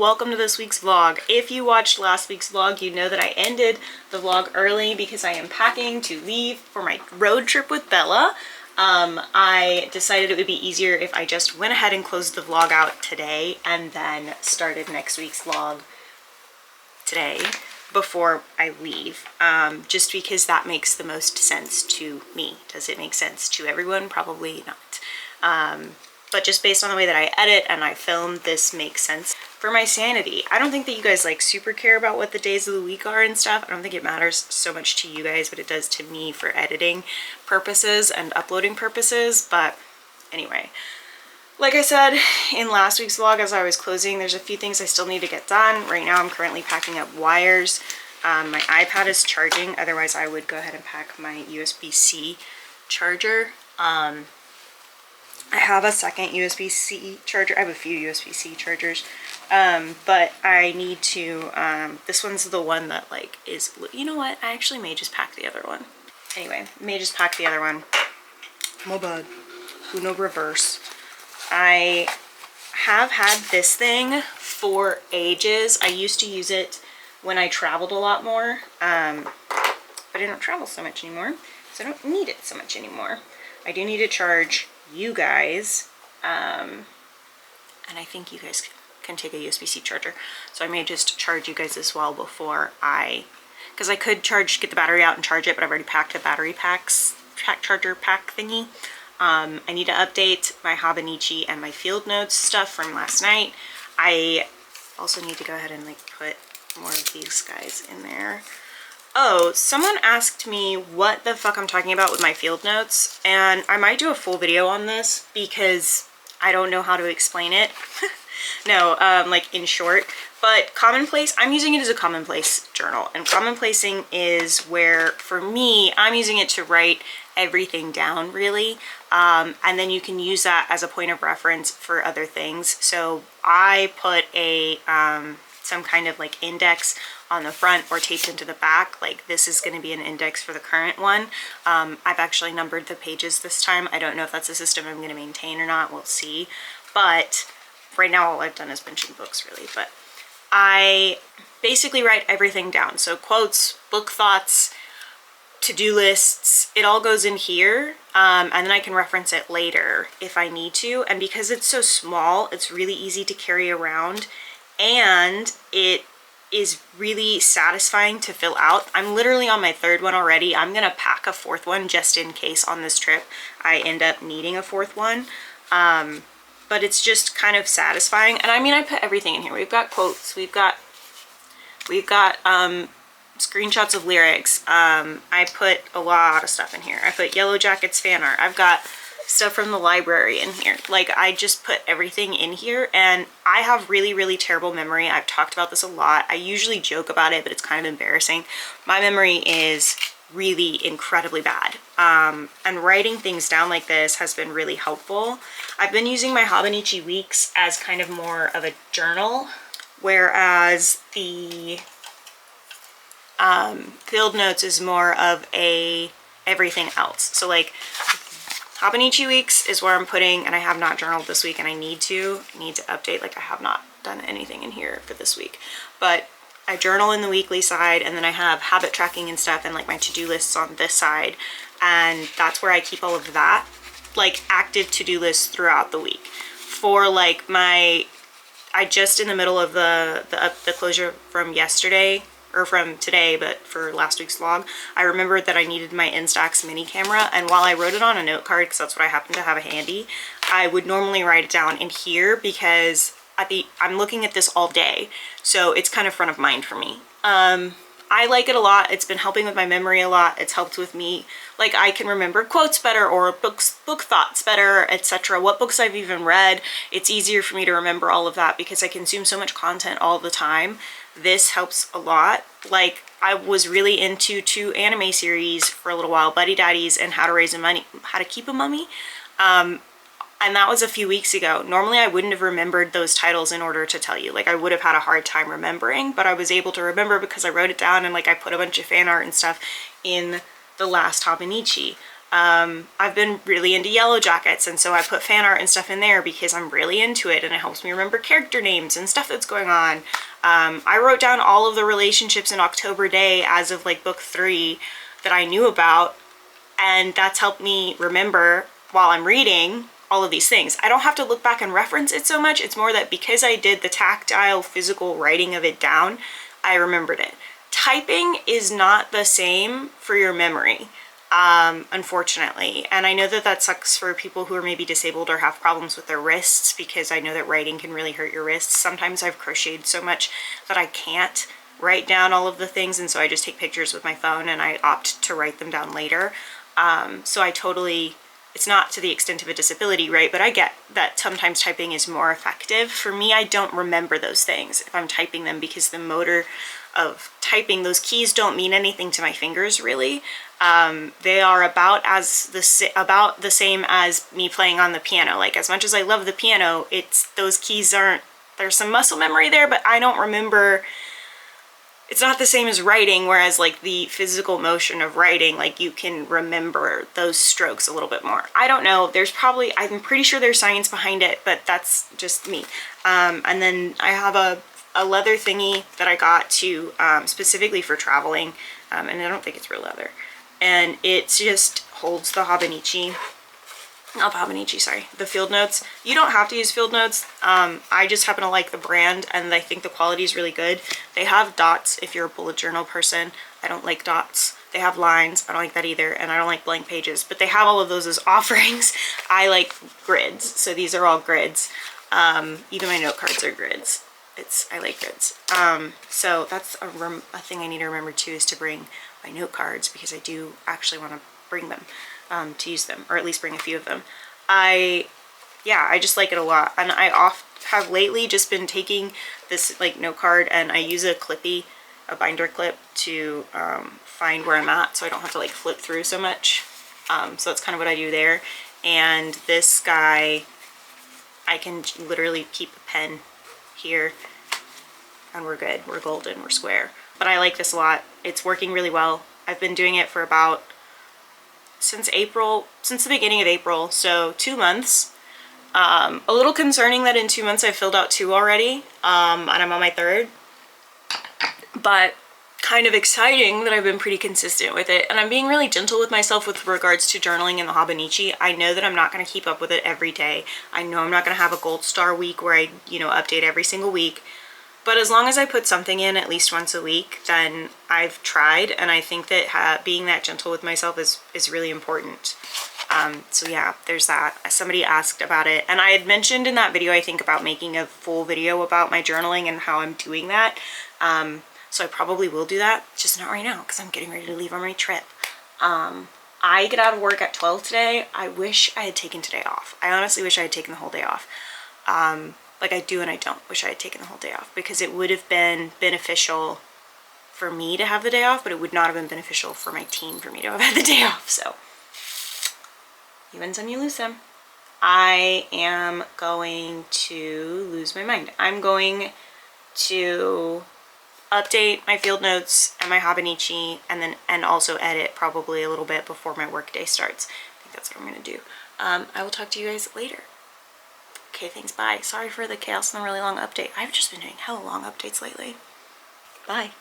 welcome to this week's vlog. If you watched last week's vlog, you know that I ended the vlog early because I am packing to leave for my road trip with Bella. I decided it would be easier if I just went ahead and closed the vlog out today and then started next week's vlog today before I leave, just because that makes the most sense to me. Does it make sense to everyone? Probably not. But just based on the way that I edit and I film, this makes sense for my sanity. I don't think that you guys like super care about what the days of the week are and stuff. I don't think it matters so much to you guys, but it does to me for editing purposes and uploading purposes. But anyway, like I said in last week's vlog, as I was closing, there's a few things I still need to get done. Right now I'm currently packing up wires. My iPad is charging, otherwise I would go ahead and pack my USB-C charger. I have a second USB-C charger. I have a few USB-C chargers, but I need to, this one's the one that like is, you know what, I actually may just pack the other one. Anyway, may just pack the other one. My bad. Uno reverse. I have had this thing for ages. I used to use it when I traveled a lot more, but I don't travel so much anymore, so I don't need it so much anymore. I do need to charge you guys, and I think you guys can take a USB-C charger, so I may just charge you guys as well before because I could get the battery out and charge it, but I've already packed a battery charger pack thingy. I need to update my Hobonichi and my field notes stuff from last night. I also need to go ahead and like put more of these guys in there. Oh, someone asked me what the fuck I'm talking about with my field notes, and I might do a full video on this because I don't know how to explain it. No, like in short, but commonplace, I'm using it as a commonplace journal, and commonplacing is where, for me, I'm using it to write everything down really, and then you can use that as a point of reference for other things. So I put a some kind of like index on the front or taped into the back. Like this is going to be an index for the current one. I've actually numbered the pages this time. I don't know if that's a system I'm going to maintain or not. We'll see. But right now all I've done is mention books really. But I basically write everything down. So quotes, book thoughts, to-do lists, it all goes in here, and then I can reference it later if I need to. And because it's so small, it's really easy to carry around, and it is really satisfying to fill out. I'm literally on my third one already. I'm gonna pack a fourth one just in case on this trip I end up needing a fourth one. But it's just kind of satisfying. And I mean, I put everything in here. We've got quotes, we've got screenshots of lyrics. I put a lot of stuff in here. I put Yellow Jackets fan art. I've got stuff from the library in here. Like I just put everything in here, and I have really, really terrible memory. I've talked about this a lot. I usually joke about it, but it's kind of embarrassing. My memory is really incredibly bad. And writing things down like this has been really helpful. I've been using my Hobonichi Weeks as kind of more of a journal, whereas the field notes is more of a everything else. So like Hobonichi Weeks is where I'm putting, and I have not journaled this week, and I need to update. Like I have not done anything in here for this week, but I journal in the weekly side, and then I have habit tracking and stuff and like my to-do lists on this side, and that's where I keep all of that, like active to-do lists throughout the week. For like I just in the middle of the closure from yesterday, or from today, but for last week's vlog, I remembered that I needed my Instax mini camera, and while I wrote it on a note card because that's what I happen to have handy, I would normally write it down in here because I'm looking at this all day, so it's kind of front of mind for me. I like it a lot. It's been helping with my memory a lot. It's helped with me, like I can remember quotes better or book thoughts better, etc. What books I've even read. It's easier for me to remember all of that because I consume so much content all the time. This helps a lot. Like I was really into 2 anime series for a little while, Buddy Daddies and How to Keep a Mummy. And that was a few weeks ago. Normally I wouldn't have remembered those titles in order to tell you. Like I would have had a hard time remembering, but I was able to remember because I wrote it down, and like I put a bunch of fan art and stuff in the last Hobonichi. I've been really into Yellow Jackets, and so I put fan art and stuff in there because I'm really into it and it helps me remember character names and stuff that's going on. I wrote down all of the relationships in October Day as of like book 3 that I knew about, and that's helped me remember while I'm reading all of these things. I don't have to look back and reference it so much. It's more that because I did the tactile physical writing of it down, I remembered it. Typing is not the same for your memory, unfortunately. And I know that that sucks for people who are maybe disabled or have problems with their wrists, because I know that writing can really hurt your wrists. Sometimes I've crocheted so much that I can't write down all of the things, and so I just take pictures with my phone and I opt to write them down later. So I totally, it's not to the extent of a disability, right? But I get that sometimes typing is more effective. For me, I don't remember those things if I'm typing them, because the motor of typing, those keys don't mean anything to my fingers, really. They are about the same as me playing on the piano. Like, as much as I love the piano, it's, those keys aren't, there's some muscle memory there, but I don't remember. It's not the same as writing, whereas like the physical motion of writing, like you can remember those strokes a little bit more. I don't know, there's probably, I'm pretty sure there's science behind it, but that's just me. And then I have a leather thingy that I got to specifically for traveling, and I don't think it's real leather. And it just holds the Hobonichi, not the Hobonichi, sorry, the field notes. You don't have to use field notes. I just happen to like the brand, and I think the quality is really good. They have dots if you're a bullet journal person. I don't like dots. They have lines. I don't like that either, and I don't like blank pages, but they have all of those as offerings. I like grids, so these are all grids. Even my note cards are grids. I like grids. So that's a thing I need to remember too, is to bring my note cards, because I do actually want to bring them to use them, or at least bring a few of them. I just like it a lot, and I have lately just been taking this like note card, and I use a binder clip to find where I'm at, so I don't have to like flip through so much. So that's kind of what I do there. And this guy, I can literally keep a pen here and we're good, we're golden, we're square. But I like this a lot. It's working really well. I've been doing it for about since the beginning of April, so 2 months. A little concerning that in 2 months I've filled out 2 already, and I'm on my 3rd, but kind of exciting that I've been pretty consistent with it. And I'm being really gentle with myself with regards to journaling in the Hobonichi. I know that I'm not going to keep up with it every day. I know I'm not going to have a gold star week where I, update every single week. But as long as I put something in at least once a week, then I've tried, and I think that being that gentle with myself is really important. So yeah, there's that. Somebody asked about it, and I had mentioned in that video, I think, about making a full video about my journaling and how I'm doing that. So I probably will do that, just not right now because I'm getting ready to leave on my trip. I get out of work at 12 today. I wish I had taken today off. I honestly wish I had taken the whole day off. Like I do and I don't wish I had taken the whole day off, because it would have been beneficial for me to have the day off, but it would not have been beneficial for my team for me to have had the day off. So you win some, you lose some. I am going to lose my mind. I'm going to update my field notes and my Hobonichi, and also edit probably a little bit before my work day starts. I think that's what I'm going to do. I will talk to you guys later. Okay, thanks, bye. Sorry for the chaos and the really long update. I've just been doing hella long updates lately. Bye.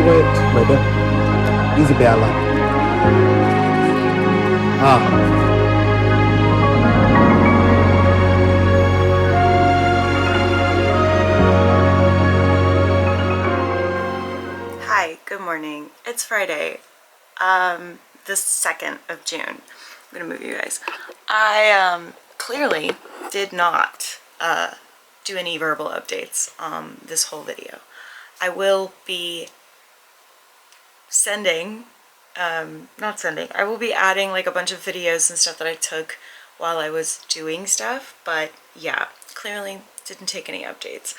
went, brother? Isabella. Ah. Hi, good morning. It's Friday, the 2nd of June. I'm gonna move you guys. I clearly did not do any verbal updates this whole video. I will be I will be adding like a bunch of videos and stuff that I took while I was doing stuff, but yeah, clearly didn't take any updates.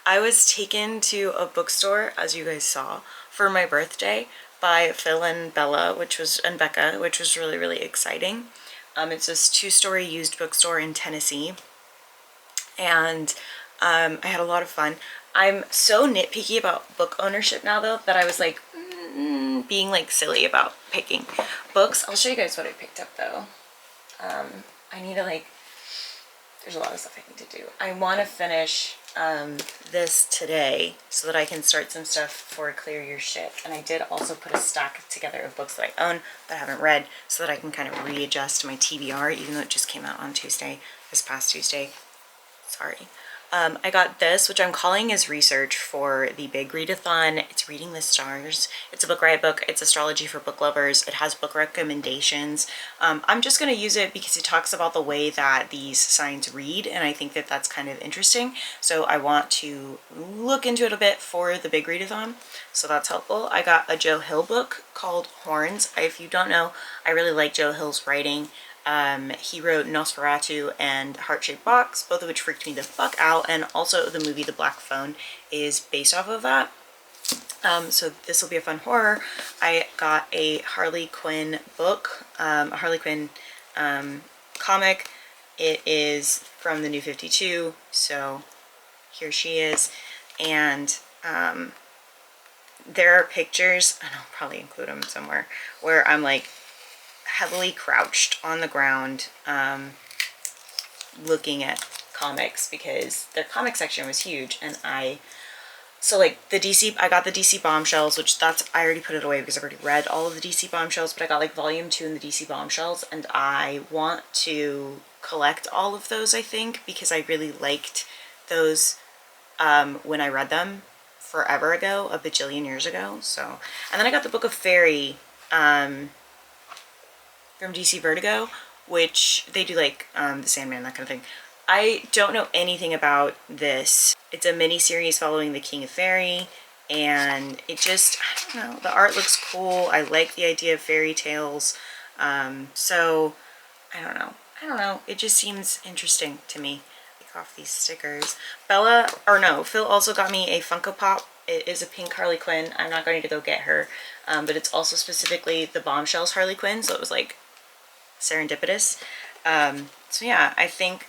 I was taken to a bookstore, as you guys saw, for my birthday by Phil and Becca, which was really, really exciting. It's this 2-story used bookstore in Tennessee, and I had a lot of fun. I'm so nitpicky about book ownership now, though, that I was like being like silly about picking books. I'll show you guys what I picked up, though. I need to like, there's a lot of stuff I need to do. I want to finish this today so that I can start some stuff for Clear Your Shit. And I did also put a stack together of books that I own that I haven't read so that I can kind of readjust my TBR, even though it just came out on Tuesday, this past Tuesday. Sorry. I got this, which I'm calling is research for the big readathon. It's Reading the Stars. It's a book riot book. It's astrology for book lovers. It has book recommendations. I'm just going to use it because it talks about the way that these signs read, and I think that that's kind of interesting. So I want to look into it a bit for the big readathon. So that's helpful. I got a Joe Hill book called Horns. If you don't know, I really like Joe Hill's writing. He wrote Nosferatu and Heart-Shaped Box, both of which freaked me the fuck out, and also the movie The Black Phone is based off of that. So this will be a fun horror. I got a Harley Quinn book, a Harley Quinn comic. It is from the New 52, so here she is, and there are pictures, and I'll probably include them somewhere, where I'm like heavily crouched on the ground looking at comics because their comic section was huge, and so like the DC, I got the DC Bombshells, which I already put it away because I've already read all of the DC Bombshells, but I got like volume 2 in the DC Bombshells, and I want to collect all of those, I think, because I really liked those when I read them forever ago, a bajillion years ago. So, and then I got the Book of Fairy from DC Vertigo, which they do like the Sandman, that kind of thing. I don't know anything about this. It's a mini series following the King of Fairy, and it just, I don't know, the art looks cool. I like the idea of fairy tales. So I don't know. It just seems interesting to me. Take off these stickers. Phil also got me a Funko Pop. It is a pink Harley Quinn. I'm not going to go get her, but it's also specifically the Bombshells Harley Quinn, so it was like serendipitous. So yeah, I think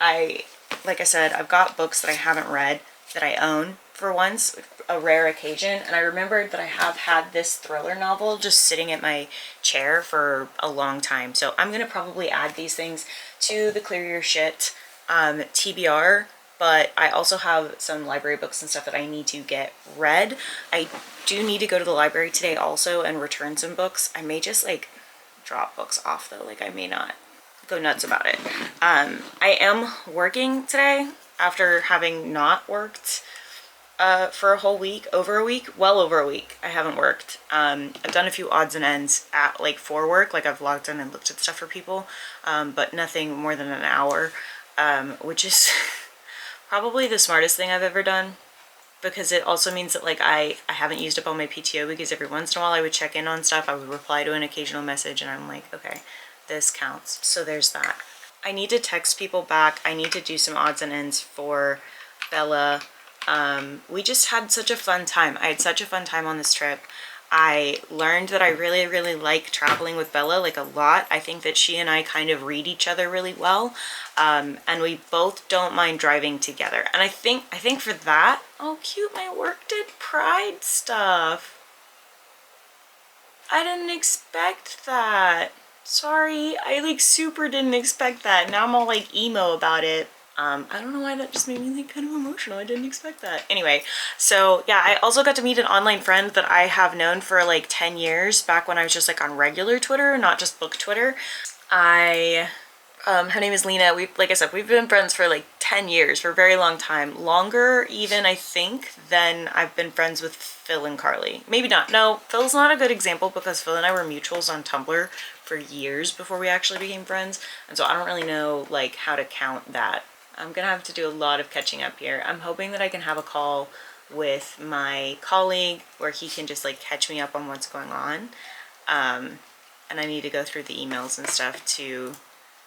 like I said, I've got books that I haven't read that I own for once, a rare occasion, and I remembered that I have had this thriller novel just sitting at my chair for a long time. So I'm gonna probably add these things to the Clear Your Shit TBR, but I also have some library books and stuff that I need to get read. I do need to go to the library today also and return some books. I may just like drop books off though, like I may not go nuts about it. I am working today after having not worked for a whole week, well over a week. I haven't worked. I've done a few odds and ends at like for work, like I've logged in and looked at stuff for people, but nothing more than an hour, which is probably the smartest thing I've ever done, because it also means that like I haven't used up all my PTO, because every once in a while I would check in on stuff, I would reply to an occasional message, and I'm like, okay, this counts. So there's that. I need to text people back. I need to do some odds and ends for Bella. We just had such a fun time. I had such a fun time on this trip. I learned that I really, really like traveling with Bella, like a lot. I think that she and I kind of read each other really well. And we both don't mind driving together. And I think for that, oh cute, my work did Pride stuff. I didn't expect that. Sorry, I like super didn't expect that. Now I'm all like emo about it. I don't know why that just made me like kind of emotional. I didn't expect that. Anyway, so yeah, I also got to meet an online friend that I have known for like 10 years, back when I was just like on regular Twitter, not just book Twitter. Her name is Lena. Like I said, we've been friends for like 10 years, for a very long time. Longer even, I think, than I've been friends with Phil and Carly. Maybe not. No, Phil's not a good example because Phil and I were mutuals on Tumblr for years before we actually became friends. And so I don't really know like how to count that. I'm gonna have to do a lot of catching up here. I'm hoping that I can have a call with my colleague where he can just like catch me up on what's going on. And I need to go through the emails and stuff to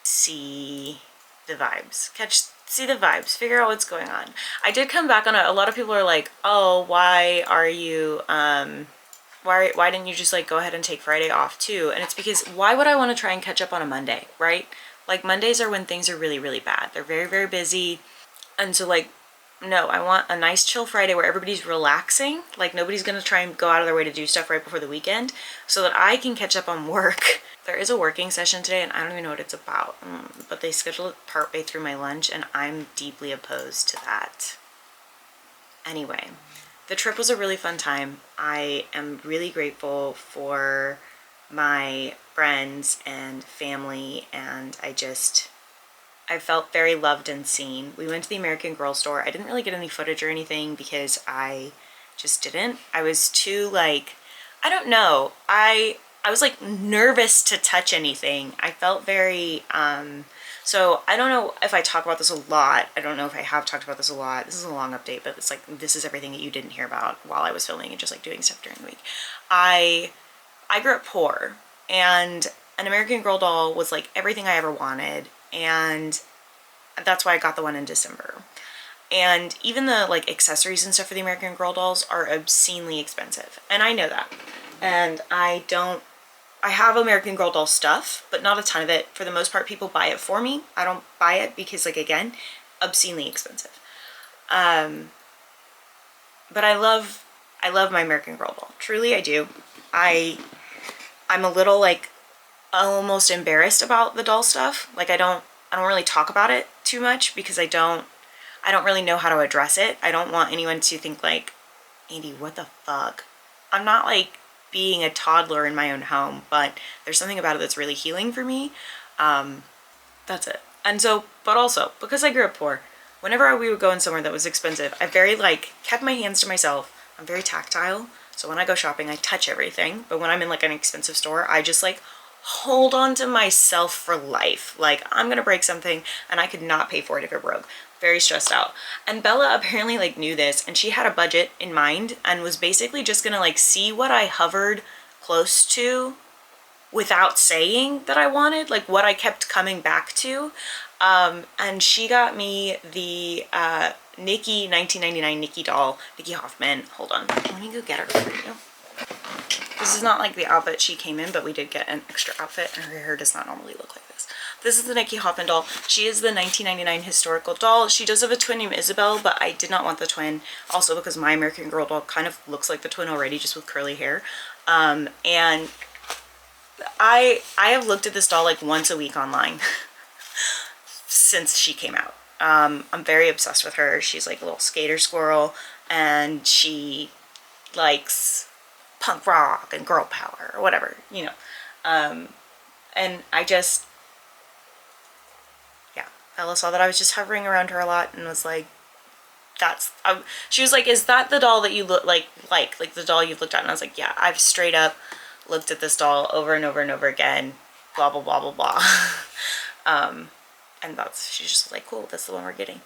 see the vibes. See the vibes, figure out what's going on. I did come back on it. A lot of people are like, oh, why are you, why didn't you just like go ahead and take Friday off too? And it's because why would I want to try and catch up on a Monday, right? Like Mondays are when things are really, really bad. They're very, very busy. And so like, no, I want a nice chill Friday where everybody's relaxing. Like nobody's going to try and go out of their way to do stuff right before the weekend so that I can catch up on work. There is a working session today and I don't even know what it's about. But they scheduled it partway through my lunch and I'm deeply opposed to that. Anyway, the trip was a really fun time. I am really grateful for my friends and family, and I felt very loved and seen. We went to the American Girl store. I didn't really get any footage or anything because I just didn't. I was too like, I don't know. I was like nervous to touch anything. I felt very, so I don't know if I talk about this a lot. I don't know if I have talked about this a lot. This is a long update, but it's like, this is everything that you didn't hear about while I was filming and just like doing stuff during the week. I grew up poor, and an American Girl doll was like everything I ever wanted, and that's why I got the one in December. And even the like accessories and stuff for the American Girl dolls are obscenely expensive, and I know that. And I have American Girl doll stuff, but not a ton of it. For the most part, people buy it for me. I don't buy it because, like, again, obscenely expensive. But I love my American Girl doll. Truly, I do. I'm a little like almost embarrassed about the doll stuff. Like I don't really talk about it too much because I don't really know how to address it. I don't want anyone to think like, Andy, what the fuck? I'm not like being a toddler in my own home, but there's something about it that's really healing for me. That's it. And so, but also because I grew up poor, whenever we would go in somewhere that was expensive, I very like kept my hands to myself. I'm very tactile. So when I go shopping, I touch everything. But when I'm in like an expensive store, I just like hold on to myself for life. Like I'm gonna break something and I could not pay for it if it broke. Very stressed out. And Bella apparently like knew this, and she had a budget in mind and was basically just gonna like see what I hovered close to without saying that I wanted, like what I kept coming back to. And she got me the Nikki 1999 Nikki doll, Nikki Hoffman. Hold on, let me go get her for you. This is not like the outfit she came in, but we did get an extra outfit, and her hair does not normally look like this. This is the Nikki Hoffman doll. She is the 1999 historical doll. She does have a twin named Isabel, but I did not want the twin, also because my American Girl doll kind of looks like the twin already, just with curly hair. And I have looked at this doll like once a week online since she came out. I'm very obsessed with her. She's like a little skater squirrel, and she likes punk rock and girl power or whatever, you know. And I just, yeah, Ella saw that I was just hovering around her a lot and was like, she was like, is that the doll that you look like the doll you've looked at? And I was like, yeah, I've straight up looked at this doll over and over and over again, blah, blah, blah, blah, blah. And she's just like, cool, that's the one we're getting.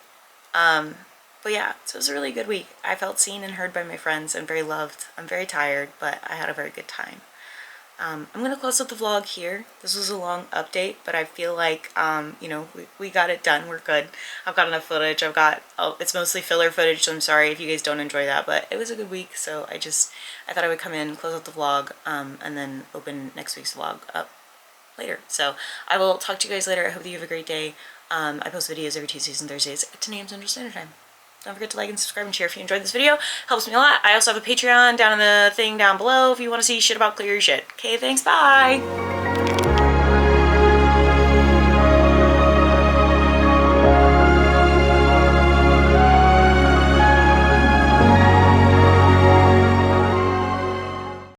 But yeah, so it was a really good week. I felt seen and heard by my friends and very loved. I'm very tired, but I had a very good time. I'm going to close up the vlog here. This was a long update, but I feel like, you know, we got it done. We're good. I've got enough footage. It's mostly filler footage, so I'm sorry if you guys don't enjoy that, but it was a good week, so I thought I would come in, close out the vlog, and then open next week's vlog up later. So I will talk to you guys later. I hope that you have a great day. I post videos every Tuesdays and Thursdays at 10 a.m. Central Standard Time. Don't forget to like and subscribe and share if you enjoyed this video. Helps me a lot. I also have a Patreon down in the thing down below if you want to see shit about Clear Your Shit. Okay, thanks, bye!